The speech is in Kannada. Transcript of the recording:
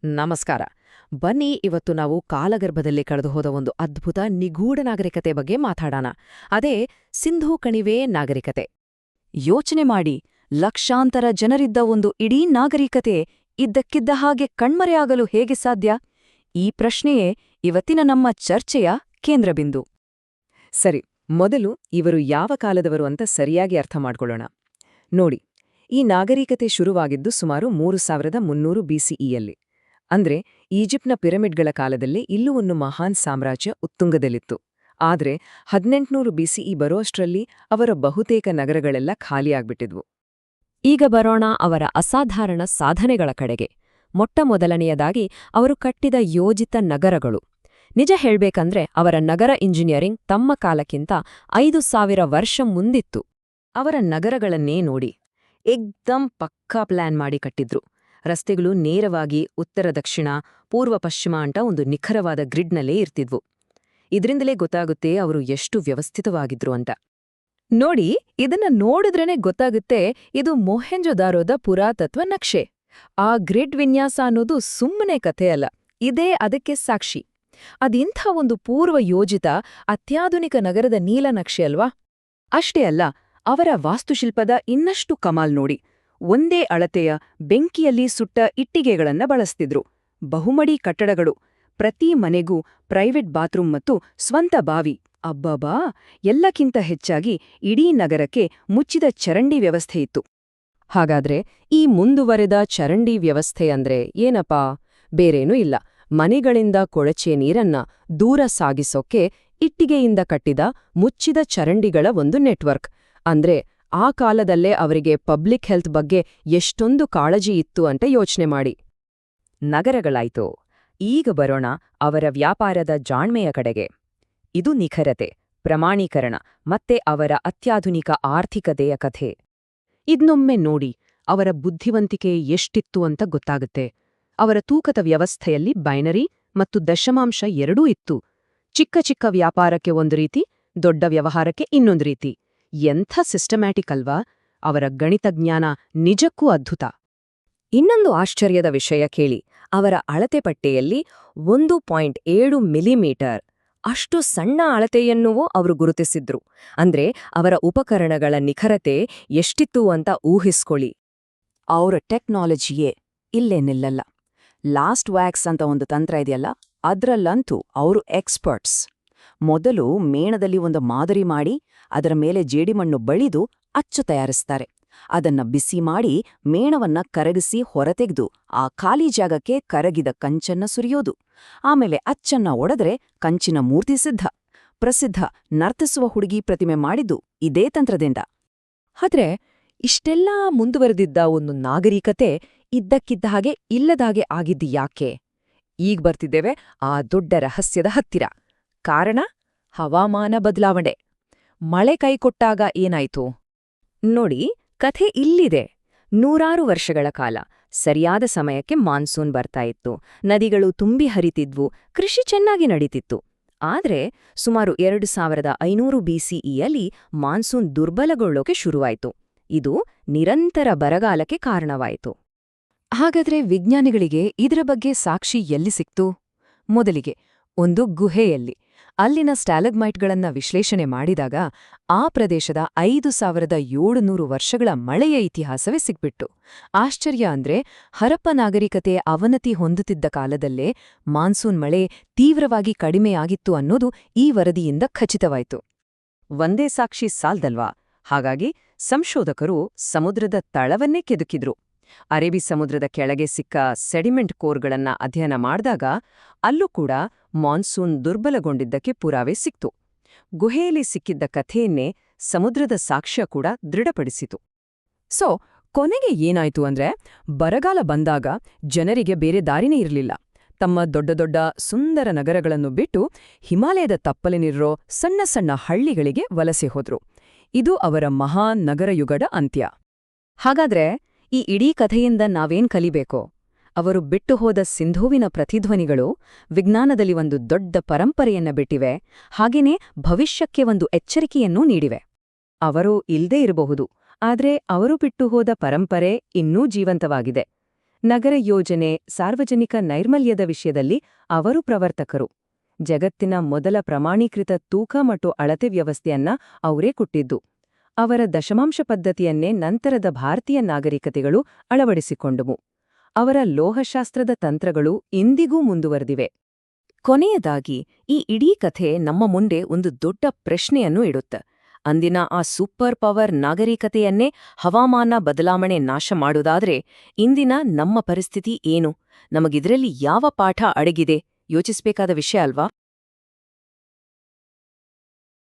ನಮಸ್ಕಾರ. ಬನ್ನಿ ಇವತ್ತು ನಾವು ಕಾಲಗರ್ಭದಲ್ಲಿ ಕಳೆದುಹೋದ ಒಂದು ಅದ್ಭುತ ನಿಗೂಢ ನಾಗರಿಕತೆ ಬಗ್ಗೆ ಮಾತಾಡೋಣ. ಅದೇ ಸಿಂಧೂ ಕಣಿವೆ ನಾಗರಿಕತೆ. ಯೋಚನೆ ಮಾಡಿ, ಲಕ್ಷಾಂತರ ಜನರಿದ್ದ ಒಂದು ಇಡೀ ನಾಗರಿಕತೆ ಇದ್ದಕ್ಕಿದ್ದ ಹಾಗೆ ಕಣ್ಮರೆಯಾಗಲು ಹೇಗೆ ಸಾಧ್ಯ? ಈ ಪ್ರಶ್ನೆಯೇ ಇವತ್ತಿನ ನಮ್ಮ ಚರ್ಚೆಯ ಕೇಂದ್ರಬಿಂದು. ಸರಿ, ಮೊದಲು ಇವರು ಯಾವ ಕಾಲದವರು ಅಂತ ಸರಿಯಾಗಿ ಅರ್ಥ ಮಾಡ್ಕೊಳ್ಳೋಣ. ನೋಡಿ, ಈ ನಾಗರಿಕತೆ ಶುರುವಾಗಿದ್ದು ಸುಮಾರು 3300 BCEಯಲ್ಲಿ. ಅಂದ್ರೆ ಈಜಿಪ್ಟ್ನ ಪಿರಮಿಡ್ಗಳ ಕಾಲದಲ್ಲಿ ಇಲ್ಲೂ ಒಂದು ಮಹಾನ್ ಸಾಮ್ರಾಜ್ಯ ಉತ್ತುಂಗದಲ್ಲಿತ್ತು. ಆದ್ರೆ 1800 BCE ಬರೋಷ್ಟರಲ್ಲಿ ಅವರ ಬಹುತೇಕ ನಗರಗಳೆಲ್ಲ ಖಾಲಿಯಾಗ್ಬಿಟ್ಟಿದ್ವು. ಈಗ ಬರೋಣ ಅವರ ಅಸಾಧಾರಣ ಸಾಧನೆಗಳ ಕಡೆಗೆ. ಮೊಟ್ಟಮೊದಲನೆಯದಾಗಿ ಅವರು ಕಟ್ಟಿದ ಯೋಜಿತ ನಗರಗಳು. ನಿಜ ಹೇಳ್ಬೇಕಂದ್ರೆ ಅವರ ನಗರ ಇಂಜಿನಿಯರಿಂಗ್ ತಮ್ಮ ಕಾಲಕ್ಕಿಂತ 5000 ವರ್ಷ ಮುಂದಿತ್ತು. ಅವರ ನಗರಗಳನ್ನೇ ನೋಡಿ, ಏಕ್ದಮ್ ಪಕ್ಕಾ ಪ್ಲಾನ್ ಮಾಡಿ ಕಟ್ಟಿದ್ರು. ರಸ್ತೆಗಳು ನೇರವಾಗಿ ಉತ್ತರ ದಕ್ಷಿಣ ಪೂರ್ವ ಪಶ್ಚಿಮ ಅಂತ ಒಂದು ನಿಖರವಾದ ಗ್ರಿಡ್ನಲ್ಲೇ ಇರ್ತಿದ್ವು. ಇದರಿಂದಲೇ ಗೊತ್ತಾಗುತ್ತೆ ಅವರು ಎಷ್ಟು ವ್ಯವಸ್ಥಿತವಾಗಿದ್ರು ಅಂತ. ನೋಡಿ, ಇದನ್ನ ನೋಡಿದ್ರೇನೆ ಗೊತ್ತಾಗುತ್ತೆ ಇದು ಮೊಹೆಂಜೊದಾರೋದ ಪುರಾತತ್ವ ನಕ್ಷೆ. ಆ ಗ್ರಿಡ್ ವಿನ್ಯಾಸ ಅನ್ನೋದು ಸುಮ್ಮನೆ ಕಥೆಯಲ್ಲ, ಇದೇ ಅದಕ್ಕೆ ಸಾಕ್ಷಿ. ಅದಿಂಥ ಒಂದು ಪೂರ್ವ ಯೋಜಿತ ಅತ್ಯಾಧುನಿಕ ನಗರದ ನೀಲನಕ್ಷೆ ಅಲ್ವಾ? ಅಷ್ಟೇ ಅಲ್ಲ, ಅವರ ವಾಸ್ತುಶಿಲ್ಪದ ಇನ್ನಷ್ಟು ಕಮಾಲ್ ನೋಡಿ. ಒಂದೇ ಅಳತೆಯ ಬೆಂಕಿಯಲ್ಲಿ ಸುಟ್ಟ ಇಟ್ಟಿಗೆಗಳನ್ನ ಬಳಸ್ತಿದ್ರು. ಬಹುಮಡಿ ಕಟ್ಟಡಗಳು, ಪ್ರತಿ ಮನೆಗೂ ಪ್ರೈವೇಟ್ ಬಾತ್ರೂಮ್ ಮತ್ತು ಸ್ವಂತ ಬಾವಿ. ಅಬ್ಬಬಾ, ಎಲ್ಲಕ್ಕಿಂತ ಹೆಚ್ಚಾಗಿ ಇಡೀ ನಗರಕ್ಕೆ ಮುಚ್ಚಿದ ಚರಂಡಿ ವ್ಯವಸ್ಥೆಯಿತ್ತು. ಹಾಗಾದ್ರೆ ಈ ಮುಂದುವರೆದ ಚರಂಡಿ ವ್ಯವಸ್ಥೆ ಅಂದ್ರೆ ಏನಪ್ಪಾ? ಬೇರೇನೂ ಇಲ್ಲ, ಮನೆಗಳಿಂದ ಕೊಳಚೆ ನೀರನ್ನ ದೂರ ಸಾಗಿಸೋಕೆ ಇಟ್ಟಿಗೆಯಿಂದ ಕಟ್ಟಿದ ಮುಚ್ಚಿದ ಚರಂಡಿಗಳ ಒಂದು ನೆಟ್ವರ್ಕ್. ಅಂದ್ರೆ ಆ ಕಾಲದಲ್ಲೇ ಅವರಿಗೆ ಪಬ್ಲಿಕ್ ಹೆಲ್ತ್ ಬಗ್ಗೆ ಎಷ್ಟೊಂದು ಕಾಳಜಿ ಇತ್ತು ಅಂತ ಯೋಚನೆ ಮಾಡಿ. ನಗರಗಳಾಯ್ತು. ಈಗ ಬರೋಣ ಅವರ ವ್ಯಾಪಾರದ ಜಾಣ್ಮೆಯ ಕಡೆಗೆ. ಇದು ನಿಖರತೆ, ಪ್ರಮಾಣೀಕರಣ ಮತ್ತೆ ಅವರ ಅತ್ಯಾಧುನಿಕ ಆರ್ಥಿಕತೆಯ ಕಥೆ. ಇದ್ನೊಮ್ಮೆ ನೋಡಿ, ಅವರ ಬುದ್ಧಿವಂತಿಕೆ ಎಷ್ಟಿತ್ತು ಅಂತ ಗೊತ್ತಾಗುತ್ತೆ. ಅವರ ತೂಕದ ವ್ಯವಸ್ಥೆಯಲ್ಲಿ ಬೈನರಿ ಮತ್ತು ದಶಮಾಂಶ ಎರಡೂ ಇತ್ತು. ಚಿಕ್ಕ ಚಿಕ್ಕ ವ್ಯಾಪಾರಕ್ಕೆ ಒಂದು ರೀತಿ, ದೊಡ್ಡ ವ್ಯವಹಾರಕ್ಕೆ ಇನ್ನೊಂದು ರೀತಿ. ಎಂಥ ಸಿಸ್ಟಮ್ಯಾಟಿಕ್ ಅಲ್ವಾ? ಅವರ ಗಣಿತಜ್ಞಾನ ನಿಜಕ್ಕೂ ಅದ್ಭುತ. ಇನ್ನೊಂದು ಆಶ್ಚರ್ಯದ ವಿಷಯ ಕೇಳಿ, ಅವರ ಅಳತೆ ಪಟ್ಟಿಯಲ್ಲಿ 1.7 ಮಿಲಿಮೀಟರ್ ಅಷ್ಟು ಸಣ್ಣ ಅಳತೆಯನ್ನೂ ಅವರು ಗುರುತಿಸಿದ್ರು. ಅಂದ್ರೆ ಅವರ ಉಪಕರಣಗಳ ನಿಖರತೆ ಎಷ್ಟಿತ್ತು ಅಂತ ಊಹಿಸ್ಕೊಳ್ಳಿ. ಅವರ ಟೆಕ್ನಾಲಜಿಯೇ ಇಲ್ಲೇ ನಿಲ್ಲಲ್ಲ. ಲಾಸ್ಟ್ ವ್ಯಾಕ್ಸ್ ಅಂತ ಒಂದು ತಂತ್ರ ಇದೆಯಲ್ಲ, ಅದ್ರಲ್ಲಂತೂ ಅವರು ಎಕ್ಸ್ಪರ್ಟ್ಸ್. ಮೊದಲು ಮೇಣದಲ್ಲಿ ಒಂದು ಮಾದರಿ ಮಾಡಿ ಅದರ ಮೇಲೆ ಜೇಡಿಮಣ್ಣು ಬಳಿದು ಅಚ್ಚು ತಯಾರಿಸ್ತಾರೆ. ಅದನ್ನ ಬಿಸಿ ಮಾಡಿ ಮೇಣವನ್ನ ಕರಗಿಸಿ ಹೊರತೆಗೆದು ಆ ಖಾಲಿ ಜಾಗಕ್ಕೆ ಕರಗಿದ ಕಂಚನ್ನ ಸುರಿಯೋದು. ಆಮೇಲೆ ಅಚ್ಚನ್ನ ಒಡೆದ್ರೆ ಕಂಚಿನ ಮೂರ್ತಿ ಸಿದ್ಧ. ಪ್ರಸಿದ್ಧ ನರ್ತಿಸುವ ಹುಡುಗಿ ಪ್ರತಿಮೆ ಮಾಡಿದ್ದು ಇದೇ ತಂತ್ರದಿಂದ. ಆದ್ರೆ ಇಷ್ಟೆಲ್ಲಾ ಮುಂದುವರೆದಿದ್ದ ಒಂದು ನಾಗರಿಕತೆ ಇದ್ದಕ್ಕಿದ್ದ ಹಾಗೆ ಇಲ್ಲದಾಗೆ ಆಗಿದ್ದು ಯಾಕೆ? ಈಗ ಬರ್ತಿದ್ದೇವೆ ಆ ದೊಡ್ಡ ರಹಸ್ಯದ ಹತ್ತಿರ. ಕಾರಣ ಹವಾಮಾನ ಬದಲಾವಣೆ. ಮಳೆ ಕೈಕೊಟ್ಟಾಗ ಏನಾಯ್ತು ನೋಡಿ, ಕಥೆ ಇಲ್ಲಿದೆ. ನೂರಾರು ವರ್ಷಗಳ ಕಾಲ ಸರಿಯಾದ ಸಮಯಕ್ಕೆ ಮಾನ್ಸೂನ್ ಬರ್ತಾಯಿತ್ತು, ನದಿಗಳು ತುಂಬಿ ಹರಿತಿದ್ವು, ಕೃಷಿ ಚೆನ್ನಾಗಿ ನಡೀತಿತ್ತು. ಆದ್ರೆ ಸುಮಾರು 2500 BCEಯಲ್ಲಿ ಮಾನ್ಸೂನ್ ದುರ್ಬಲಗೊಳ್ಳೋಕೆ ಶುರುವಾಯಿತು. ಇದು ನಿರಂತರ ಬರಗಾಲಕ್ಕೆ ಕಾರಣವಾಯಿತು. ಹಾಗಾದ್ರೆ ವಿಜ್ಞಾನಿಗಳಿಗೆ ಇದರ ಬಗ್ಗೆ ಸಾಕ್ಷಿ ಎಲ್ಲಿ ಸಿಕ್ತು? ಮೊದಲಿಗೆ ಒಂದು ಗುಹೆಯಲ್ಲಿ. ಅಲ್ಲಿನ ಸ್ಟಾಲಗ್ಮೈಟ್ಗಳನ್ನ ವಿಶ್ಲೇಷಣೆ ಮಾಡಿದಾಗ ಆ ಪ್ರದೇಶದ 5700 ವರ್ಷಗಳ ಮಳೆಯ ಇತಿಹಾಸವೇ ಸಿಕ್ಬಿಟ್ಟು. ಆಶ್ಚರ್ಯ ಅಂದ್ರೆ ಹರಪ್ಪ ನಾಗರಿಕತೆ ಅವನತಿ ಹೊಂದುತ್ತಿದ್ದ ಕಾಲದಲ್ಲೇ ಮಾನ್ಸೂನ್ ಮಳೆ ತೀವ್ರವಾಗಿ ಕಡಿಮೆಯಾಗಿತ್ತು ಅನ್ನೋದು ಈ ವರದಿಯಿಂದ ಖಚಿತವಾಯಿತು. ಒಂದೇ ಸಾಕ್ಷಿ ಸಾಲ್ದಲ್ವಾ? ಹಾಗಾಗಿ ಸಂಶೋಧಕರು ಸಮುದ್ರದ ತಳವನ್ನೇ ಕೆದಕಿದ್ರು. ಅರೇಬಿ ಸಮುದ್ರದ ಕೆಳಗೆ ಸಿಕ್ಕ ಸೆಡಿಮೆಂಟ್ ಕೋರ್ಗಳನ್ನ ಅಧ್ಯಯನ ಮಾಡಿದಾಗ ಅಲ್ಲೂ ಕೂಡ ಮಾನ್ಸೂನ್ ದುರ್ಬಲಗೊಂಡಿದ್ದಕ್ಕೆ ಪುರಾವೆ ಸಿಕ್ತು. ಗುಹೆಯಲ್ಲಿ ಸಿಕ್ಕಿದ್ದ ಕಥೆಯನ್ನೇ ಸಮುದ್ರದ ಸಾಕ್ಷ್ಯ ಕೂಡ ದೃಢಪಡಿಸಿತು. ಸೊ ಕೊನೆಗೆ ಏನಾಯ್ತು ಅಂದ್ರೆ, ಬರಗಾಲ ಬಂದಾಗ ಜನರಿಗೆ ಬೇರೆ ದಾರಿನೇ ಇರಲಿಲ್ಲ. ತಮ್ಮ ದೊಡ್ಡ ದೊಡ್ಡ ಸುಂದರ ನಗರಗಳನ್ನು ಬಿಟ್ಟು ಹಿಮಾಲಯದ ತಪ್ಪಲಿನಿರೋ ಸಣ್ಣ ಸಣ್ಣ ಹಳ್ಳಿಗಳಿಗೆ ವಲಸೆ ಹೋದ್ರು. ಇದು ಅವರ ಮಹಾನ್ ನಗರಯುಗದ ಅಂತ್ಯ. ಹಾಗಾದ್ರೆ ಈ ಇಡೀ ಕಥೆಯಿಂದ ನಾವೇನ್ ಕಲಿಬೇಕೋ? ಅವರು ಬಿಟ್ಟು ಹೋದ ಸಿಂಧೂವಿನ ಪ್ರತಿಧ್ವನಿಗಳು ವಿಜ್ಞಾನದಲ್ಲಿ ಒಂದು ದೊಡ್ಡ ಪರಂಪರೆಯನ್ನ ಬಿಟ್ಟಿವೆ, ಹಾಗೇನೇ ಭವಿಷ್ಯಕ್ಕೆ ಒಂದು ಎಚ್ಚರಿಕೆಯನ್ನೂ ನೀಡಿವೆ. ಅವರು ಇಲ್ದೇ ಇರಬಹುದು, ಆದ್ರೆ ಅವರು ಬಿಟ್ಟು ಹೋದ ಪರಂಪರೆ ಇನ್ನೂ ಜೀವಂತವಾಗಿದೆ. ನಗರ ಯೋಜನೆ ಸಾರ್ವಜನಿಕ ನೈರ್ಮಲ್ಯದ ವಿಷಯದಲ್ಲಿ ಅವರು ಪ್ರವರ್ತಕರು. ಜಗತ್ತಿನ ಮೊದಲ ಪ್ರಮಾಣೀಕೃತ ತೂಕ ಮತ್ತು ಅಳತೆ ವ್ಯವಸ್ಥೆಯನ್ನ ಅವರೇ ಕೊಟ್ಟಿದ್ದು. ಅವರ ದಶಮಾಂಶ ಪದ್ಧತಿಯನ್ನೇ ನಂತರದ ಭಾರತೀಯ ನಾಗರಿಕತೆಗಳು ಅಳವಡಿಸಿಕೊಂಡವು. ಅವರ ಲೋಹಶಾಸ್ತ್ರದ ತಂತ್ರಗಳು ಇಂದಿಗೂ ಮುಂದುವರೆದಿವೆ. ಕೊನೆಯದಾಗಿ ಈ ಇಡೀ ಕಥೆ ನಮ್ಮ ಮುಂದೆ ಒಂದು ದೊಡ್ಡ ಪ್ರಶ್ನೆಯನ್ನು ಇಡುತ್ತೆ. ಅಂದಿನ ಆ ಸೂಪರ್ ಪವರ್ ನಾಗರಿಕತೆಯನ್ನೇ ಹವಾಮಾನ ಬದಲಾವಣೆ ನಾಶ ಮಾಡುವುದಾದ್ರೆ ಇಂದಿನ ನಮ್ಮ ಪರಿಸ್ಥಿತಿ ಏನು? ನಮಗಿದ್ರಲ್ಲಿ ಯಾವ ಪಾಠ ಅಡಗಿದೆ? ಯೋಚಿಸ್ಬೇಕಾದ ವಿಷಯ ಅಲ್ವಾ?